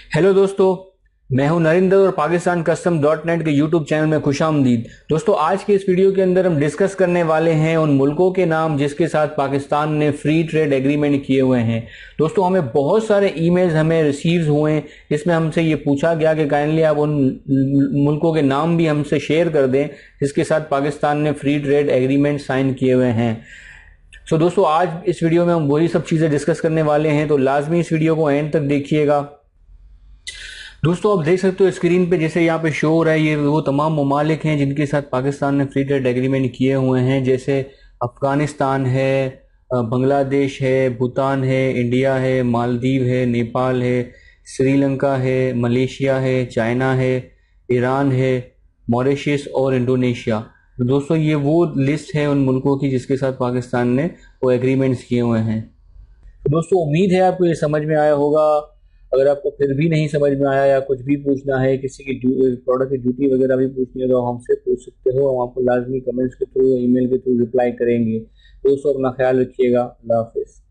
Hello दोस्तों, मैं हूं नरिंदर और पाकिस्तान कस्टम डॉट नेट के यूट्यूब चैनल में खुशामदीद। दोस्तों, आज के इस वीडियो के अंदर हम डिस्कस करने वाले हैं उन मुल्कों के नाम जिसके साथ पाकिस्तान ने फ्री ट्रेड एग्रीमेंट किए हुए हैं। दोस्तों, हमें बहुत सारे ईमेल्स हमें रिसीव हुए हैं जिसमें हमसे ये पूछा गया कि काइंडली आप उन मुल्कों के नाम भी हमसे शेयर कर दें जिसके साथ पाकिस्तान ने फ्री ट्रेड एग्रीमेंट साइन किए हुए हैं। दोस्तों, आज इस वीडियो में हम वही सब चीज़ें डिस्कस करने वाले हैं, तो लाजमी इस वीडियो को एंड तक देखिएगा। दोस्तों, आप देख सकते हो स्क्रीन पे जैसे यहाँ पे शो हो रहा है, ये वो तमाम ममालिक हैं जिनके साथ पाकिस्तान ने फ्री ट्रेड एग्रीमेंट किए हुए हैं, जैसे अफगानिस्तान है, बांग्लादेश है, भूटान है, इंडिया है, मालदीव है, नेपाल है, श्रीलंका है, मलेशिया है, चाइना है, ईरान है, मॉरिशस और इंडोनेशिया। तो दोस्तों, ये वो लिस्ट है उन मुल्कों की जिसके साथ पाकिस्तान ने वो एग्रीमेंट्स किए हुए हैं। तो दोस्तों, उम्मीद है आपको ये समझ में आया होगा। अगर आपको फिर भी नहीं समझ में आया या कुछ भी पूछना है, किसी की प्रोडक्ट की ड्यूटी वगैरह भी पूछनी है, तो आप हमसे पूछ सकते हो। हम आपको लाजमी कमेंट्स के थ्रू, ईमेल के थ्रू रिप्लाई करेंगे। दोस्तों, अपना ख्याल रखिएगा। अल्लाह हाफिज़।